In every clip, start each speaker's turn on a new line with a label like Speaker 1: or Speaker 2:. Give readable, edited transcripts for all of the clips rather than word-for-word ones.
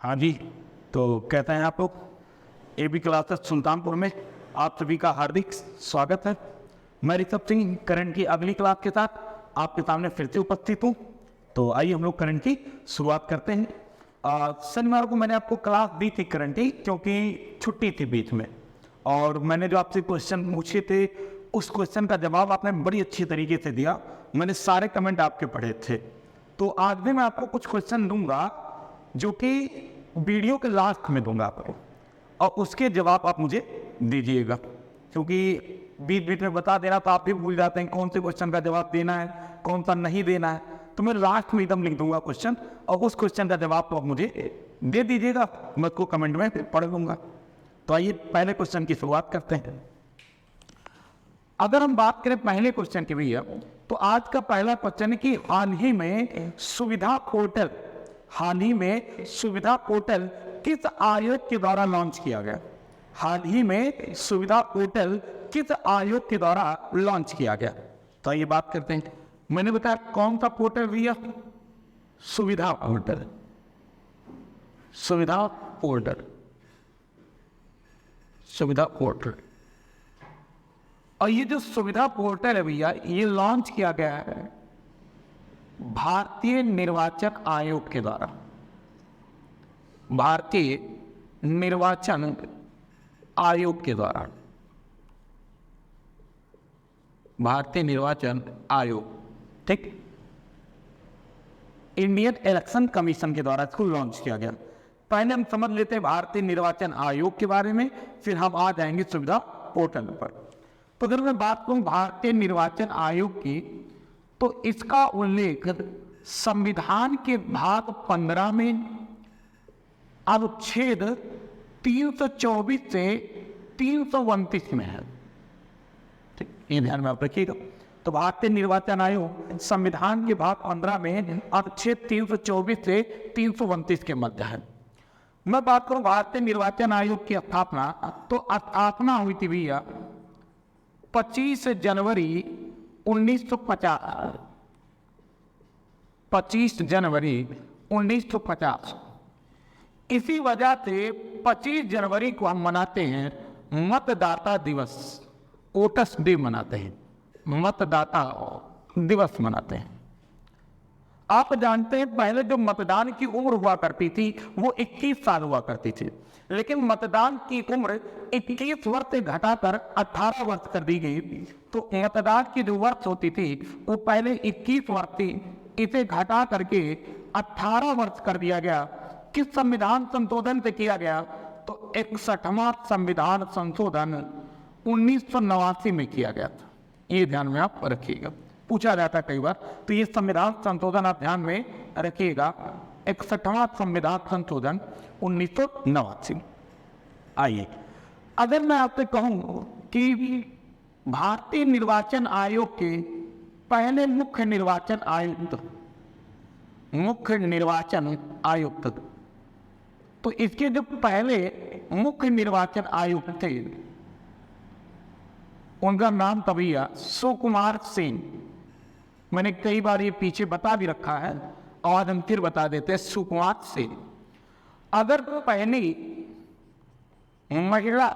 Speaker 1: हाँ जी, तो कहते हैं आप लोग AB क्लासेस सुल्तानपुर में आप सभी का हार्दिक स्वागत है। मैं ऋषभ सिंह करंट की अगली क्लास के साथ आपके सामने फिर से उपस्थित हूँ। तो आइए हम लोग करंट की शुरुआत करते हैं। शनिवार को मैंने आपको क्लास दी थी करंट की, क्योंकि छुट्टी थी बीच में, और मैंने जो आपसे क्वेश्चन पूछे थे उस क्वेश्चन का जवाब आपने बड़ी अच्छी तरीके से दिया। मैंने सारे कमेंट आपके पढ़े थे। तो आज भी मैं आपको कुछ क्वेश्चन दूंगा जो कि वीडियो के लास्ट में दूंगा आपको, और उसके जवाब आप मुझे दीजिएगा, क्योंकि बीच बीच में बता देना तो आप भी भूल जाते हैं कौन से क्वेश्चन का जवाब देना है, कौन सा नहीं देना है। तो मैं लास्ट में एकदम लिख दूंगा क्वेश्चन, और उस क्वेश्चन का जवाब तो आप मुझे दे दीजिएगा, मैं उसको कमेंट में पढ़ लूंगा। तो आइए पहले क्वेश्चन की शुरुआत करते हैं। अगर हम बात करें पहले क्वेश्चन की भैया, तो आज का पहला क्वेश्चन है कि हाल ही में सुविधा पोर्टल किस आयोग के द्वारा लॉन्च किया गया? हाल ही में सुविधा पोर्टल किस आयोग के द्वारा लॉन्च किया गया? तो ये बात करते हैं। मैंने बताया कौन सा पोर्टल भैया? सुविधा पोर्टल। और ये जो सुविधा पोर्टल है भैया, ये लॉन्च किया गया है भारतीय निर्वाचन आयोग के द्वारा। भारतीय निर्वाचन आयोग के द्वारा, भारतीय निर्वाचन आयोग, ठीक, इंडियन इलेक्शन कमीशन के द्वारा इसको लॉन्च किया गया। पहले हम समझ लेते हैं भारतीय निर्वाचन आयोग के बारे में, फिर हम आ जाएंगे सुविधा पोर्टल पर। तो अगर मैं बात करूं भारतीय निर्वाचन आयोग की, तो इसका उल्लेख संविधान के भाग 15 में अनुच्छेद 324 से 329 में है। ठीक, ये ध्यान में आप रखिएगा। तो भारतीय निर्वाचन आयोग संविधान के भाग 15 में अनुच्छेद 324 से 329 के मध्य है। मैं बात करूं भारतीय निर्वाचन आयोग की स्थापना, तो स्थापना हुई थी भैया 25 जनवरी 1950। 25 जनवरी 1950। इसी वजह से 25 जनवरी को हम मनाते हैं मतदाता दिवस, वोटर्स डे मनाते हैं, मतदाता दिवस मनाते हैं। आप जानते हैं पहले जो मतदान की उम्र हुआ करती थी वो 21 साल हुआ करती थी, लेकिन मतदान की उम्र 21 वर्ष से घटाकर 18 वर्ष कर दी गई। तो मतदान की जो वर्ष होती थी वो पहले 21 वर्ष थी, इसे घटा करके 18 वर्ष कर दिया गया। किस संविधान संशोधन से किया गया? तो 61वां संविधान संशोधन 1989 में किया गया था। ये ध्यान में आप रखिएगा, पूछा जाता है कई बार, तो ये संविधान संशोधन आप ध्यान में रखिएगा, 61वां संविधान संशोधन 1989। आइए, अगर मैं आपसे कहूं कि भारतीय निर्वाचन आयोग के पहले मुख्य निर्वाचन आयुक्त, तो इसके जो पहले मुख्य निर्वाचन आयुक्त थे उनका नाम था भैया सुकुमार सेन। मैंने कई बार ये पीछे बता भी रखा है, और हम फिर बता देते हैं, सुकुमार सेन। अगर पहली महिला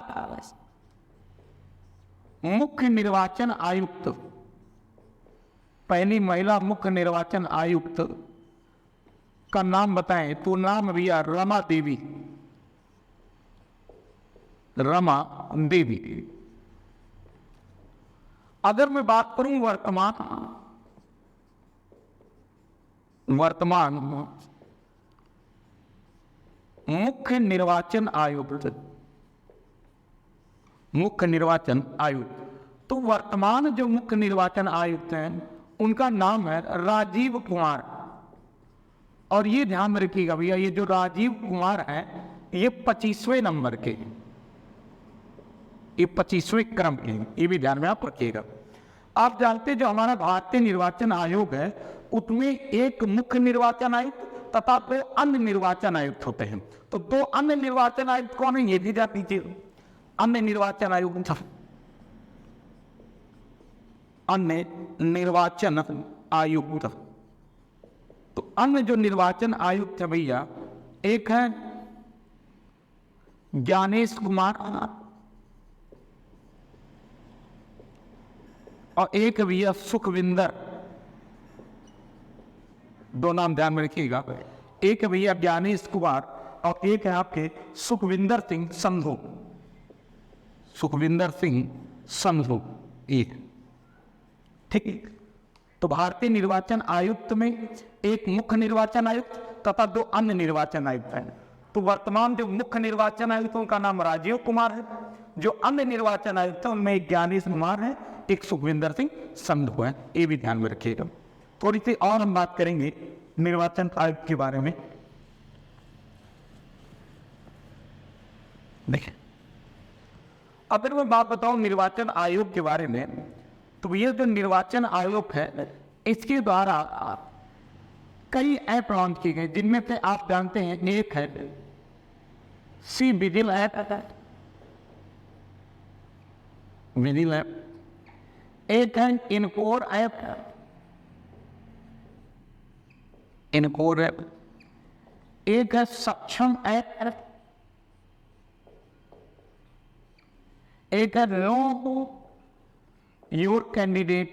Speaker 1: मुख्य निर्वाचन आयुक्त, पहली महिला मुख्य निर्वाचन आयुक्त का नाम बताएं, तो नाम भैया रमा देवी। अगर मैं बात करूं वर्तमान मुख्य निर्वाचन आयुक्त, तो वर्तमान जो मुख्य निर्वाचन आयुक्त हैं उनका नाम है राजीव कुमार। और ये ध्यान में रखिएगा भैया, ये जो राजीव कुमार हैं ये 25वें नंबर के, ये 25वें क्रम के, ये भी ध्यान में आप रखिएगा। आप जानते हैं जो हमारा भारतीय निर्वाचन आयोग है उसमें एक मुख्य निर्वाचन आयुक्त तथा 2 अन्य निर्वाचन आयुक्त होते हैं। तो 2 अन्य निर्वाचन आयुक्त कौन है ये भी जान लीजिए। अन्य निर्वाचन आयुक्त, तो अन्य जो निर्वाचन आयुक्त है भैया, एक है ज्ञानेश कुमार, और एक भैया सुखविंदर। दो नाम ध्यान में रखिएगा, एक भैया ज्ञानेश कुमार और एक है आपके सुखविंदर सिंह संधू। सुखविंदर सिंह संधू ये, ठीक है। तो भारतीय निर्वाचन आयुक्त में एक मुख्य निर्वाचन आयुक्त तथा दो अन्य निर्वाचन आयुक्त हैं। तो वर्तमान जो मुख्य निर्वाचन आयुक्त उनका नाम राजीव कुमार है, जो अन्य निर्वाचन आयुक्त है उनमें एक ज्ञानेश कुमार है, एक सुखविंदर सिंह संधू है। ये भी ध्यान में रखिएगा। थोड़ी सी और हम बात करेंगे निर्वाचन आयुक्त के बारे में। देखिए, अगर मैं बात बताऊं निर्वाचन आयोग के बारे में, तो ये जो निर्वाचन आयोग है इसके द्वारा कई ऐप लॉन्च किए गए, जिनमें से आप जानते हैं एक है C vigil app, vigil app, एक है इनकोर ऐप, इनकोर ऐप, एक है सक्षम ऐप, एक है नो योर कैंडिडेट,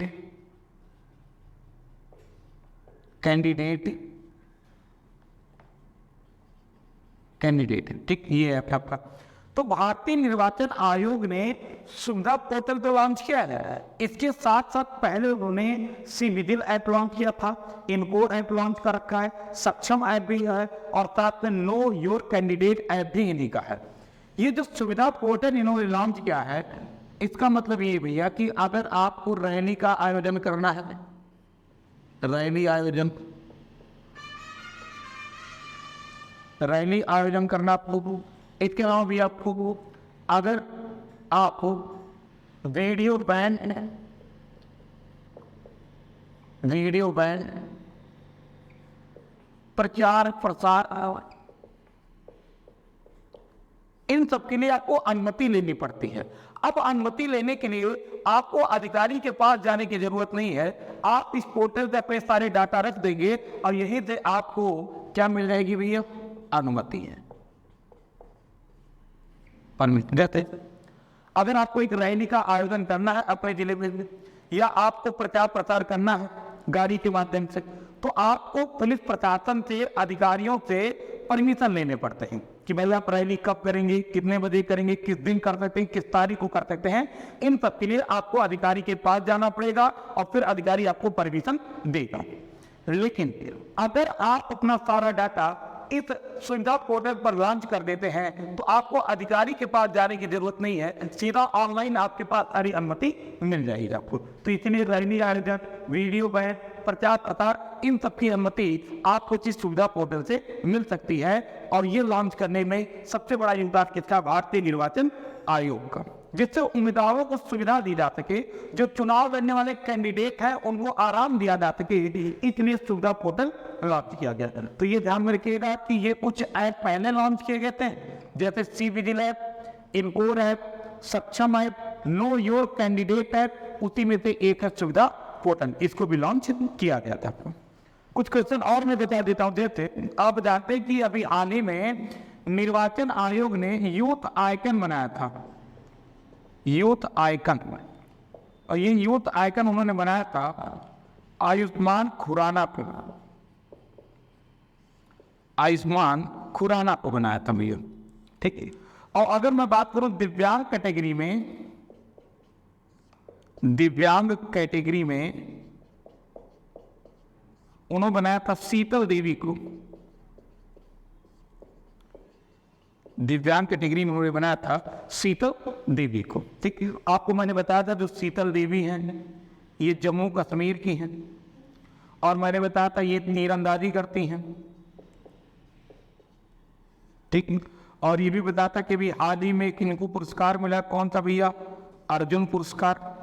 Speaker 1: ठीक, ये है आपका। तो भारतीय निर्वाचन आयोग ने सुविधा पोर्टल तो लॉन्च किया है, इसके साथ साथ पहले उन्होंने सी विजिल ऐप लॉन्च किया था, इनकोर ऐप लॉन्च कर रखा है, सक्षम ऐप भी है और साथ में नो योर कैंडिडेट ऐप भी इन्हीं का है। ये जो सुविधा पोर्टल इन्होंने लॉन्च किया है, इसका मतलब ये भैया कि अगर आपको रैली का आयोजन करना है, रैली आयोजन करना आपको, इसके अलावा भी आपको अगर आप वीडियो बैन प्रचार प्रसार, इन सब के लिए आपको अनुमति लेनी पड़ती है। अब अनुमति लेने के लिए आपको अधिकारी के पास जाने की जरूरत नहीं है, आप इस पोर्टल पे अपने सारे डाटा रख देंगे और यहीं से आपको क्या मिल जाएगी भैया, अनुमति है, परमिशन। जैसे अगर आपको एक रैली का आयोजन करना है अपने जिले में, या आपको प्रचार प्रसार करना है गाड़ी के माध्यम से, तो आपको पुलिस प्रशासन से, अधिकारियों से परमिशन लेने पड़ते हैं कि पहले आप रैली कब करेंगे, कितने बजे करेंगे, किस दिन कर सकते हैं, किस तारीख को कर सकते हैं। इन सब के लिए आपको अधिकारी के पास जाना पड़ेगा और फिर अधिकारी आपको परमिशन देगा। लेकिन अगर आप अपना सारा डाटा इस सुविधा पोर्टल पर लॉन्च कर देते हैं तो आपको अधिकारी के पास जाने की जरूरत नहीं है, सीधा ऑनलाइन आपके पास सारी अनुमति मिल जाएगी आपको। तो इसलिए रैली आयोजन, वीडियो बैन, प्रचार प्रसार, इन सब की अनुमति आपको इस सुविधा पोर्टल से मिल सकती है। और ये लॉन्च करने में सबसे बड़ा योगदान किसका, भारतीय निर्वाचन आयोग का, जिससे उम्मीदवारों को सुविधा दी जा सके, जो चुनाव लड़ने वाले कैंडिडेट हैं उनको आराम दिया जा सके, इसलिए सुविधा पोर्टल लॉन्च किया गया है। तो ये ध्यान में रखिएगा कि ये कुछ ऐप पहले लॉन्च किए गए थे, जैसे सी विजिल ऐप, इनकोर ऐप, सक्षम app, know your candidate app, उसी में से एक है सुविधा पोर्टल, इसको भी लॉन्च किया गया था। कुछ क्वेश्चन और मैं बता देता हूँ। जैसे आप जानते हैं कि अभी हाल ही में निर्वाचन आयोग ने यूथ आइकन बनाया था, यूथ आइकन, और ये यूथ आइकन उन्होंने बनाया था आयुष्मान खुराना पे, आयुष्मान खुराना को बनाया था भैया, ठीक है। और अगर मैं बात करूं दिव्यांग कैटेगरी में, दिव्यांग कैटेगरी में उन्होंने बनाया था शीतल देवी को, दिव्यांग कैटेगरी में उन्होंने बनाया था शीतल देवी को, ठीक है। आपको मैंने बताया था जो शीतल देवी हैं ये जम्मू कश्मीर की हैं, और मैंने बताया था ये तीरंदाजी करती हैं, ठीक। और ये भी बताया था कि भी हाल ही में किनको पुरस्कार मिला, कौन सा भैया, अर्जुन पुरस्कार,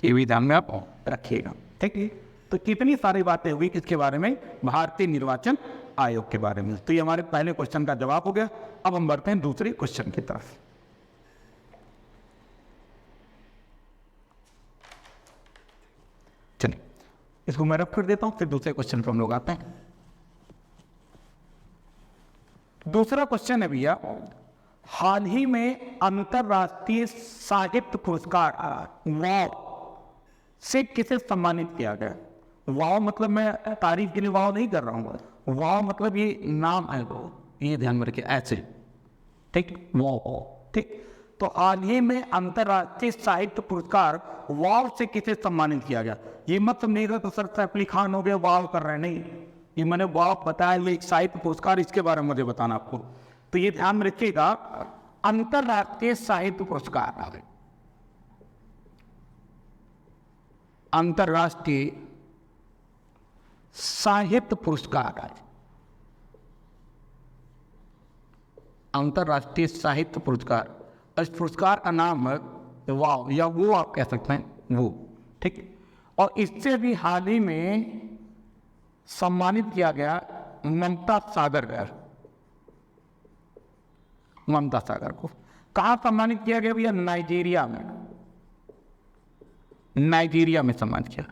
Speaker 1: ये भी ध्यान में आप रखिएगा, ठीक है। तो कितनी सारी बातें हुई किसके बारे में, भारतीय निर्वाचन आयोग के बारे में। तो ये हमारे पहले क्वेश्चन का जवाब हो गया। अब हम बढ़ते हैं दूसरे क्वेश्चन की तरफ। चलिए इसको मैं रख कर देता हूं, फिर दूसरे क्वेश्चन पर हम लोग आते हैं। दूसरा क्वेश्चन है भैया, हाल ही में अंतरराष्ट्रीय साहित्य पुरस्कार वाव से किसे सम्मानित किया गया? वाव मतलब मैं तारीफ के लिए वाव नहीं कर रहा हूँ, वाव मतलब ये नाम है, वो ये ध्यान में रखिए ऐसे, ठीक, वाव, ठीक। तो हाल ही में अंतरराष्ट्रीय साहित्य पुरस्कार वाव से किसे सम्मानित किया गया? ये मत समझिएगा तो सर सैफ अली खान हो गया वाव कर रहे हैं, नहीं, ये मैंने वाव बताया, ये एक साहित्य पुरस्कार, इसके बारे में मुझे बताना आपको, तो ये ध्यान में रखिएगा, अंतरराष्ट्रीय साहित्य पुरस्कार, अंतरराष्ट्रीय साहित्य पुरस्कार, अंतरराष्ट्रीय साहित्य पुरस्कार, इस पुरस्कार का नाम है वाव, या वो आप कह सकते हैं वो, ठीक। और इससे भी हाल ही में सम्मानित किया गया ममता सागर को। ममता सागर को कहाँ सम्मानित किया गया भैया? नाइजीरिया में, नाइजीरिया में सम्मानित किया।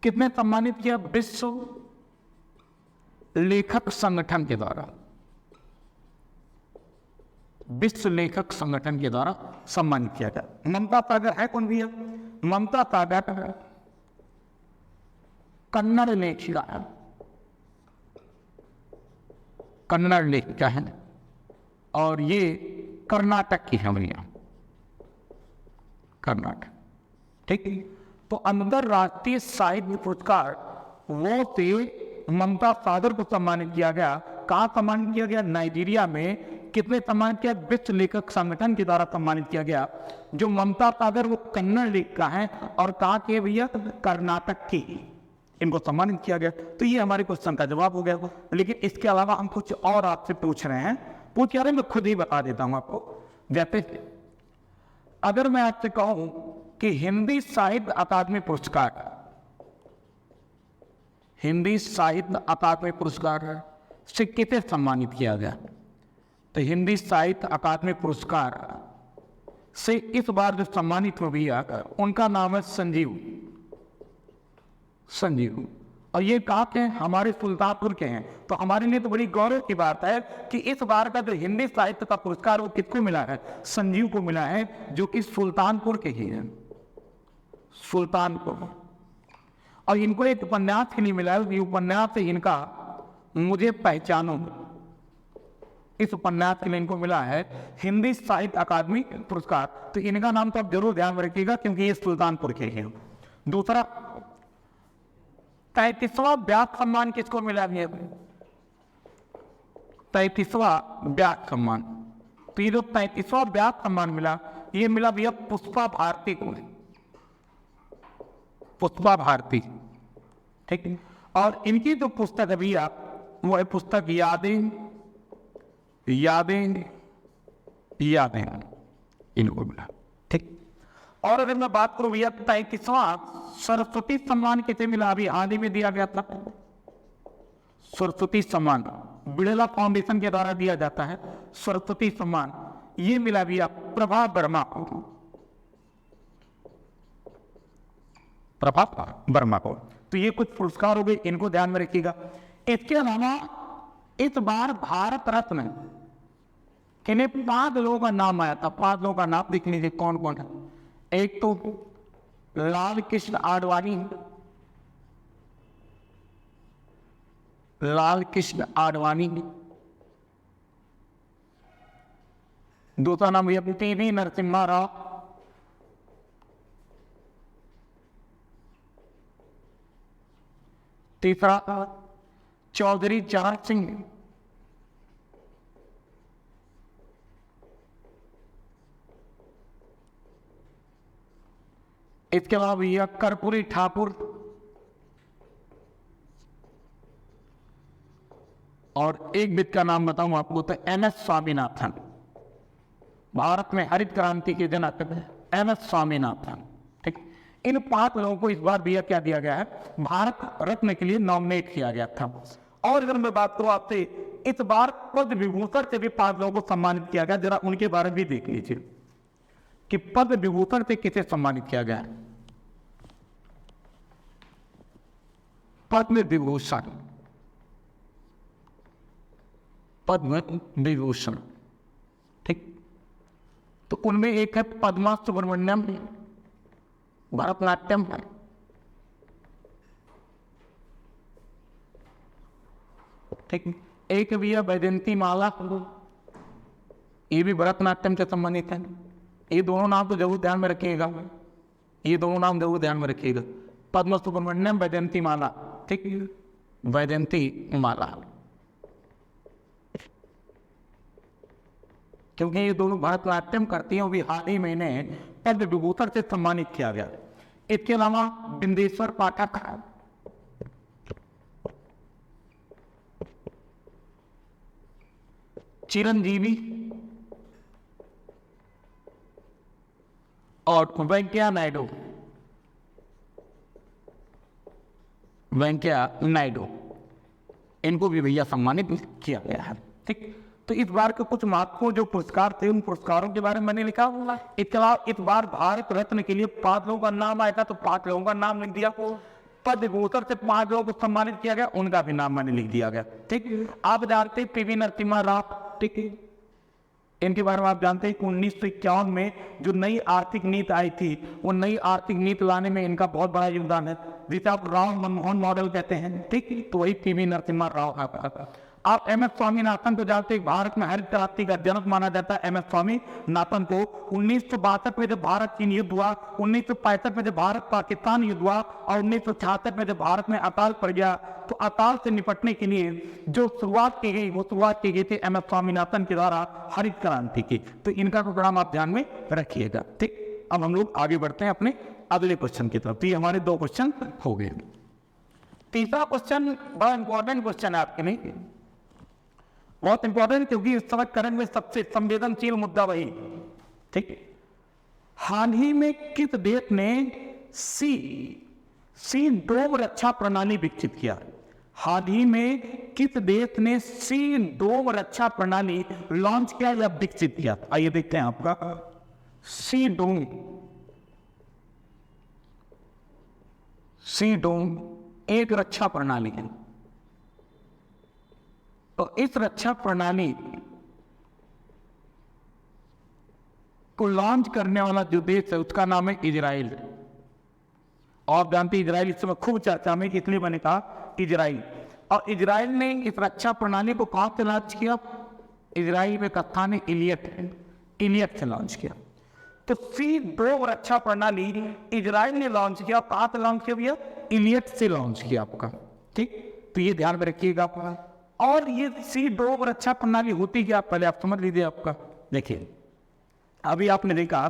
Speaker 1: कितने सम्मानित किया? विश्व लेखक संगठन के द्वारा, विश्व लेखक संगठन के द्वारा सम्मानित किया गया। ममता सागर है कौन भैया? ममता सागर कन्नड़ लेखिका है, कन्नड़ लेखिका है, और ये कर्नाटक की है भैया, कर्नाटक, ठीक। तो अंतरराष्ट्रीय साहित्य पुरस्कार वो से ममता सागर को सम्मानित किया गया। कहाँ सम्मानित किया गया? नाइजीरिया में। कितने सम्मानित किया? विश्व लेखक संगठन के द्वारा सम्मानित किया गया। जो ममता सागर वो कन्नड़ लेखिका है, और कहाँ के भैया? कर्नाटक की, इनको सम्मानित किया गया। तो ये हमारे क्वेश्चन का जवाब हो गया। लेकिन इसके अलावा हम कुछ और आपसे पूछ रहे हैं, पूछ रहे हैं, मैं खुद ही बता देता हूँ आपको। जैसे अगर मैं आपसे कहूँ कि हिंदी साहित्य अकादमी पुरस्कार, हिंदी साहित्य अकादमी पुरस्कार से किसे सम्मानित किया गया? तो हिंदी साहित्य अकादमी पुरस्कार से इस बार जो सम्मानित हो भैया, उनका नाम है संजीव, संजीव। और ये कहाँ के हैं? हमारे सुल्तानपुर के हैं। तो हमारे लिए तो बड़ी गौरव की बात है कि इस बार का जो हिंदी साहित्य का पुरस्कार वो किसको मिला है? संजीव को मिला है, जो कि सुल्तानपुर के ही हैं, सुल्तानपुर। और इनको एक उपन्यास के लिए मिला है, ये उपन्यास है इनका मुझे पहचानो, इस उपन्यास के लिए इनको मिला है हिंदी साहित्य अकादमी पुरस्कार। तो इनका नाम तो आप जरूर ध्यान में रखिएगा, क्योंकि ये सुल्तानपुर के हैं। दूसरा, 33वां व्यास सम्मान किसको मिला है? 33वां व्यास सम्मान, तो ये जो 33वां व्यास सम्मान मिला, ये मिला भैया पुष्पा भारती को, पुष्पा भारती, ठीक। और इनकी जो पुस्तक है भैया, वो है पुस्तक यादें, यादें, यादें, इनको मिला, ठीक। और अगर मैं बात करूं भैया, 33वां सरस्वती सम्मान किसे मिला? अभी हाल ही में दिया गया था, सरस्वती सम्मान बिड़ला फाउंडेशन के द्वारा दिया जाता है सरस्वती सम्मान, ये मिला भैया प्रभा वर्मा को, प्रभा वर्मा को। तो ये कुछ पुरस्कार हो गए, इनको ध्यान में रखिएगा। इसके अलावा इस बार भारत रत्न किन्हें 5 लोगों का नाम आया था, 5 लोगों का नाम देख लीजिए कौन कौन है। एक तो लाल कृष्ण आडवाणी, लाल कृष्ण आडवाणी। दूसरा नाम भैया टी.वी. नरसिम्हा राव, तीसरा चौधरी चरण सिंह, इसके अलावा भैया कर्पूरी ठाकुर, और एक वित्त का नाम बताऊं आपको तो एम.एस. स्वामीनाथन, भारत में हरित क्रांति के जनक एम.एस. स्वामीनाथन, ठीक। इन 5 लोगों को इस बार भैया क्या दिया गया है? भारत रत्न के लिए नॉमिनेट किया गया था। और अगर मैं बात करूं आपसे, इस बार पद्म विभूषण से भी 5 लोगों को सम्मानित किया गया। जरा उनके बारे में भी देख लीजिए कि पद्म विभूषण से किसे सम्मानित किया गया। पद्म विभूषण, पद्म विभूषण। ठीक, तो उनमें एक है पद्मा सुब्रमण्यम, भरतनाट्यम। ठीक, एक भी है वैजयंती माला, ये भी भरतनाट्यम से संबंधित है। ये दोनों नाम तो जरूर ध्यान में रखिएगा, ये दोनों नाम जरूर ध्यान में रखिएगा, पद्म सुब्रमण्यम, वैजयंती माला। ठीक, वैजयंती माला, क्योंकि ये दोनों भरतनाट्यम करती हैं, वो भी हाल ही में इन्हें पद्म विभूषण से सम्मानित किया गया। इसके अलावा बिंदेश्वर पाठक, चिरंजीवी और वेंकैया नायडू, वेंकैया नायडू, इनको भी भैया सम्मानित किया गया है। ठीक, तो इस बार के कुछ महत्वपूर्ण जो पुरस्कार थे उन पुरस्कारों के बारे में मैंने लिखा हुआ। इसके अलावा इस बार भारत रत्न के लिए 5 लोगों का नाम आया था, तो 5 लोगों का नाम लिख दिया। पद्म विभूषण से 5 लोगों को सम्मानित किया गया, उनका भी नाम मैंने लिख दिया गया। ठीक, आप जानते हैं पीवी नरसिम्हा राव। ठीक, इनके बारे में आप जानते हैं कि 1951 में जो नई आर्थिक नीति आई थी, वो नई आर्थिक नीति लाने में इनका बहुत बड़ा योगदान है, जिसे आप राव मनमोहन मॉडल कहते हैं। ठीक, तो वही पीवी नरसिम्हा राव है। आप एम.एस. स्वामीनाथन को जानते हैं, भारत में हरित क्रांति का जनक माना जाता है एम.एस. स्वामीनाथन को। 1962 में जब भारत चीन युद्ध हुआ, 1965 में जब भारत पाकिस्तान युद्ध हुआ और 1966 में जब भारत में अकाल पड़ गया, तो अकाल से निपटने के लिए जो शुरुआत की गई, वो शुरुआत की गई थी एम.एस. स्वामीनाथन के द्वारा हरित क्रांति की। तो इनका तो प्रोग्राम आप ध्यान में रखिएगा। ठीक, अब हम लोग आगे बढ़ते हैं अपने अगले क्वेश्चन की तरफ। ये हमारे 2 क्वेश्चन हो गए। तीसरा क्वेश्चन बड़ा इंपॉर्टेंट क्वेश्चन है आपके लिए, बहुत इंपॉर्टेंट, क्योंकि इस समय करंट में सबसे संवेदनशील मुद्दा वही। ठीक, हाल ही में किस देश ने सी डोम रक्षा प्रणाली विकसित किया? हाल ही में किस देश ने सी डोम रक्षा प्रणाली लॉन्च किया या विकसित किया? आइए देखते हैं आपका सी डोम एक रक्षा प्रणाली है। तो इस रक्षा प्रणाली को लॉन्च करने वाला जो देश है उसका नाम है इजराइल। और जानते हैं इजराइल इस समय खूब चर्चा में, इसलिए मैंने कहा इजराइल। और इजराइल ने इस रक्षा प्रणाली को कहां से लॉन्च किया? इजराइल में स्थान है इलियट से लॉन्च किया। तो सी डोम रक्षा प्रणाली इजराइल ने लॉन्च किया। कहां से लॉन्च किया भैया? इलियट से लॉन्च किया आपका। ठीक, तो ये ध्यान में रखिएगा आपका। और ये सी डोम रक्षा प्रणाली होती क्या, पहले आप समझ लीजिए आपका। देखिए, अभी आपने देखा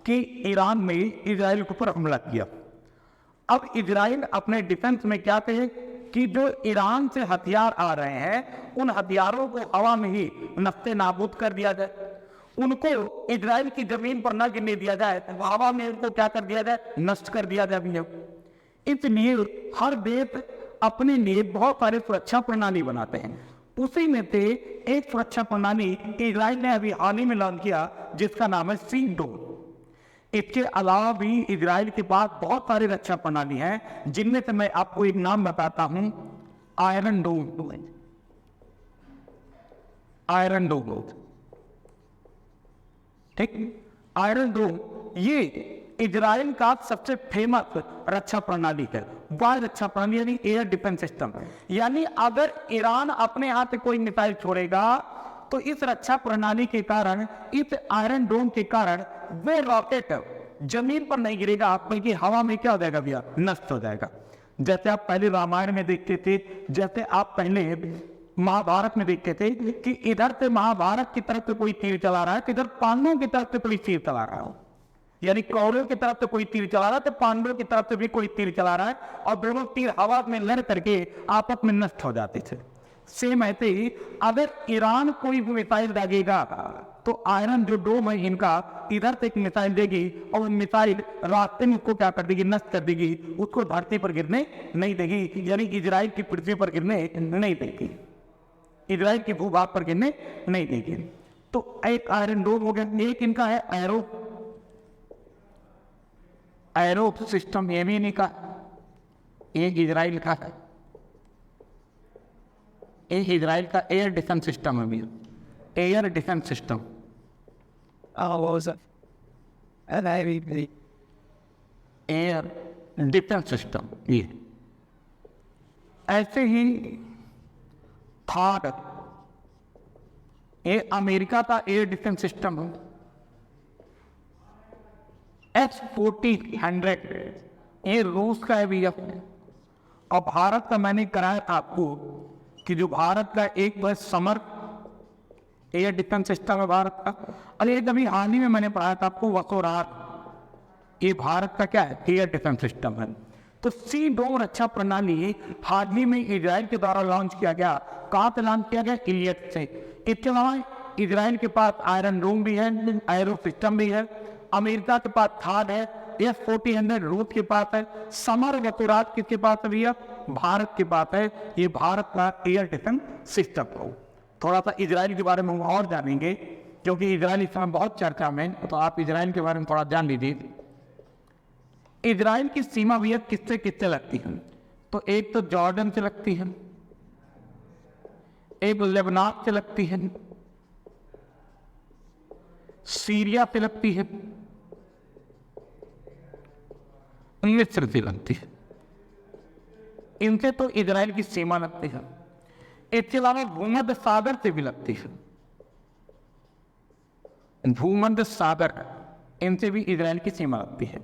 Speaker 1: कि ईरान में इजराइल के ऊपर हमला किया। अब इजराइल अपने डिफेंस में क्या कहे कि जो ईरान से हथियार आ रहे हैं, उन हथियारों को हवा में ही नस्ते नाबूद कर दिया जाए, उनको इजराइल की जमीन पर न गिरने दिया जाए, हवा में उनको क्या कर दिया जाए? नष्ट कर दिया जाए। इसलिए हर देश अपने लिए बहुत सारे सुरक्षा प्रणाली बनाते हैं। उसी में से एक सुरक्षा प्रणाली इजराइल ने अभी हाल ही में लॉन्च किया, जिसका नाम है सी डोम। इसके अलावा भी इजराइल के पास बहुत सारी रक्षा प्रणाली हैं, जिनमें से मैं आपको एक नाम बताता हूं, आयरन डोम। आयरन डोम, ठीक, आयरन डोम ये इजराइल का सबसे फेमस रक्षा प्रणाली है। वायु रक्षा प्रणाली यानी एयर डिफेंस सिस्टम। यानी अगर ईरान अपने हाथ से कोई मिसाइल छोड़ेगा, तो इस रक्षा प्रणाली के कारण, इस आयरन डोम के कारण वो रॉकेट जमीन पर नहीं गिरेगा, बल्कि हवा में क्या हो जाएगा भैया? नष्ट हो जाएगा। जैसे आप पहले रामायण में देखते थे, जैसे आप पहले महाभारत में देखते थे कि इधर से महाभारत की तरफ से कोई तीर चला रहा है, इधर पांडवों की तरफ से कोई तीर चला रहा है। यानी कौरवों की तरफ से कोई तीर चला रहा है, तो पांडवों की तरफ से भी कोई तीर चला रहा है, और दोनों तीर हवा में लड़ करके आपस में नष्ट हो जाते थे। सेम ऐसे ही अगर ईरान कोई भी मिसाइल दागेगा, तो आयरन जो डोम है इनका, इधर से एक मिसाइल देगी और मिसाइल रास्ते में उसको क्या कर देगी? नष्ट कर देगी, उसको धरती पर गिरने नहीं देगी। यानी इजराइल की पृथ्वी पर गिरने नहीं देगी, इजराइल के भूभाग पर गिरने नहीं देगी। तो एक आयरन डोम हो गया। एक इनका है एरो सिस्टम, ये भी इनका, एक इजराइल का है। ये इजराइल का एयर डिफेंस सिस्टम है भैया, air defence system. Air defence system ये। ऐसे ही थर्ड, ये अमेरिका का एयर डिफेंस सिस्टम है S-400, ये रूस का है भैया। और भारत का मैंने कराया था आपको कि जो भारत का एक बस समर एयर डिफेंस सिस्टम है भारत का, और एक अभी हाल ही में मैंने पढ़ाया था आपको वसोरार, ये भारत का क्या है, एयर डिफेंस सिस्टम है। तो सी डोम रक्षा प्रणाली हाल ही में इजराइल के द्वारा लॉन्च किया गया। कहाँ से लॉन्च किया गया? इलियट से। इसके अलावा इजराइल के पास आयरन डोम भी है, एरो सिस्टम भी है। अमेरिका के पास थार है, S-400 रूस के पास है। समर वसोरार किसके पास है भैया? भारत के पास है। ये भारत का एयर डिफेंस सिस्टम हो। थोड़ा सा इजराइल के बारे में हम और जानेंगे, क्योंकि इजराइल इस समय बहुत चर्चा में, तो आप इजराइल के बारे में थोड़ा जान लीजिए। इजराइल की सीमा भैया किससे किससे लगती है? तो एक तो जॉर्डन से लगती है, एक लेबनान से लगती है, सीरिया से लगती है, मिस्र से लगती है। इनसे तो इजराइल की सीमा लगती है। इसके अलावा भूमध्य सागर से भी लगती है, भूमध्य सागर, इनसे भी इजराइल की सीमा लगती है।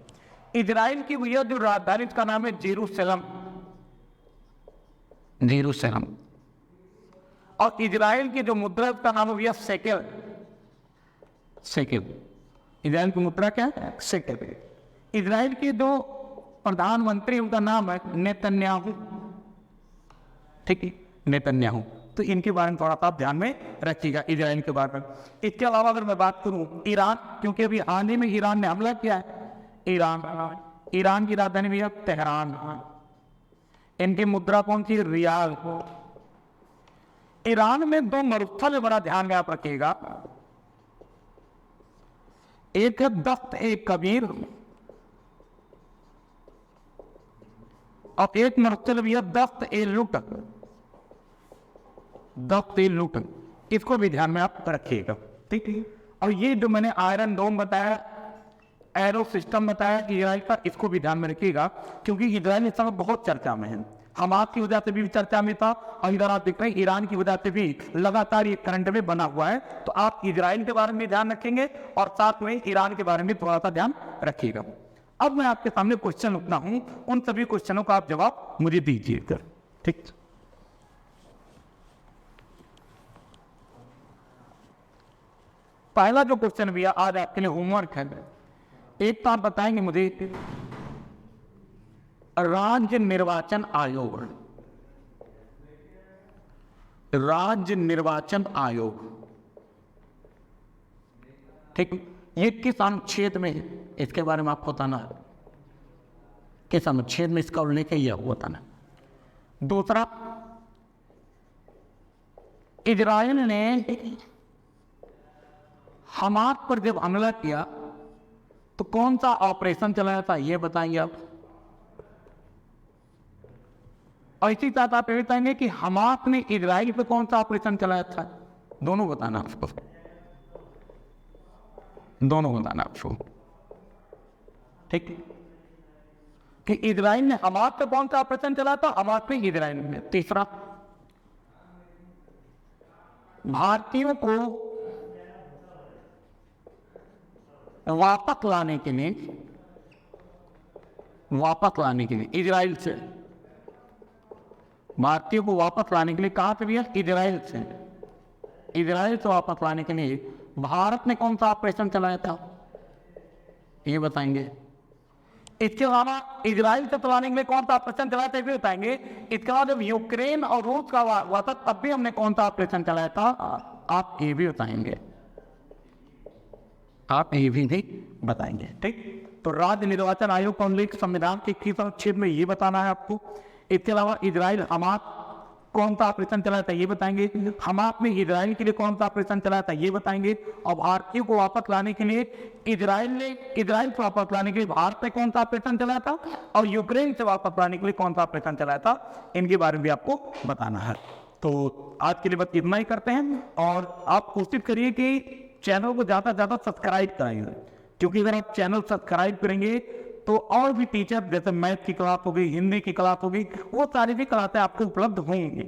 Speaker 1: इजराइल की भैया जो राजधानी का नाम है जेरूसलम, जेरूसलम। और इजराइल की जो मुद्रा का नाम है भैया शेकेल, शेकेल। इजराइल की मुद्रा क्या है? शेकेल। इजराइल के जो प्रधानमंत्री उनका नाम है नेतन्याहू, ठीक है, नेतन्याहू। तो इनके बारे में थोड़ा सा ध्यान में रखिएगा इजराइल के बारे में। इसके अलावा अगर मैं बात करूं ईरान, क्योंकि अभी हाल ही में ईरान ने हमला किया है, ईरान की राजधानी भैया तेहरान। इनकी मुद्रा कौन सी? रियाल। ईरान में दो मरुस्थल में बड़ा ध्यान में आप रखिएगा, एक है दस्त ए कबीर और एक मरुस्थल भैया दस्त ए लुट, दस्त ए लुट। इसको भी ध्यान में आप रखिएगा, ठीक है। और ये जो मैंने आयरन डोम बताया, एरो सिस्टम बताया इजराइल का, इसको भी ध्यान में रखिएगा, क्योंकि इजराइल इस समय बहुत चर्चा में है। हमास की वजह से भी चर्चा में था, और इधर आप देख रहे हैं ईरान की वजह से भी लगातार ये करंट में बना हुआ है। तो आप इजराइल के बारे में ध्यान रखेंगे और साथ में ईरान के बारे में थोड़ा सा ध्यान रखिएगा। अब मैं आपके सामने क्वेश्चन रखना हूं, उन सभी क्वेश्चनों का आप जवाब मुझे दीजिएगा, ठीक। पहला जो क्वेश्चन भैया आज आपके लिए होमवर्क है, एक तो आप बताएंगे मुझे राज्य निर्वाचन आयोग, राज्य निर्वाचन आयोग, ठीक, ये किस अनुच्छेद में है, इसके बारे में आपको बताना है, किस अनुच्छेद में इसका उल्लेख है, यह बताना। दूसरा, इजराइल ने हमास पर जब हमला किया तो कौन सा ऑपरेशन चलाया था, यह बताएंगे आप। और इसी साथ आप ये बताएंगे कि हमास ने इजराइल पे कौन सा ऑपरेशन चलाया था, दोनों बताना आपको, दोनों बताना आपको, ठीक। कि इजराइल ने हमास पे कौन सा ऑपरेशन चलाया था, हमास पे इजराइल ने। तीसरा, भारतीयों को वापस लाने के लिए, वापस लाने के लिए इजराइल से, भारतीयों को वापस लाने के लिए कहां से भैया? इजराइल से। इजराइल से वापस लाने के लिए भारत ने कौन सा ऑपरेशन चलाया था, ये बताएंगे। इसके अलावा इजराइल से चलाने के लिए कौन सा ऑपरेशन चलाया था, ये बताएंगे। इसके बाद जब यूक्रेन और रूस का हुआ था तब भी हमने कौन सा ऑपरेशन चलाया था, आप ये भी बताएंगे, आप ये भी नहीं बताएंगे, ठीक। तो राज्य निर्वाचन आयोग का उल्लेख संविधान के किस अनुच्छेद में, ये बताना है आपको। इसके अलावा इजराइल हमास कौन सा ऑपरेशन चलाया था, ये बताएंगे। हमास में इजराइल के लिए कौन सा ऑपरेशन चलाया था, ये बताएंगे। और भारतीयों को वापस लाने के लिए इजराइल से वापस लाने के लिए भारत ने कौन सा ऑपरेशन चलाया था, और यूक्रेन से वापस लाने के लिए कौन सा ऑपरेशन चलाया था, इनके बारे में भी आपको बताना है। तो आज के लिए बस इतना ही करते हैं, और आप कोशिश करिए कि चैनल को ज़्यादा से ज़्यादा सब्सक्राइब कराएंगे, क्योंकि अगर आप चैनल सब्सक्राइब करेंगे तो और भी टीचर, जैसे मैथ की क्लास हो गई, हिंदी की क्लास हो गई, वो सारी भी क्लासें आपको उपलब्ध होंगी।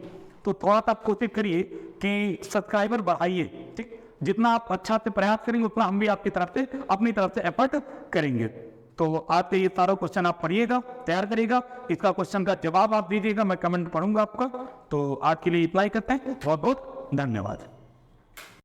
Speaker 1: तो थोड़ा सा आप कोशिश करिए कि सब्सक्राइबर बढ़ाइए, ठीक। जितना आप अच्छा से प्रयास करेंगे उतना हम भी आपकी तरफ से, अपनी तरफ से एफर्ट करेंगे। तो आपके ये सारा क्वेश्चन आप पढ़िएगा, तैयार करिएगा, इसका क्वेश्चन का जवाब आप दीजिएगा, मैं कमेंट पढ़ूंगा आपका। तो आज के लिए इतना ही करते हैं, बहुत बहुत धन्यवाद।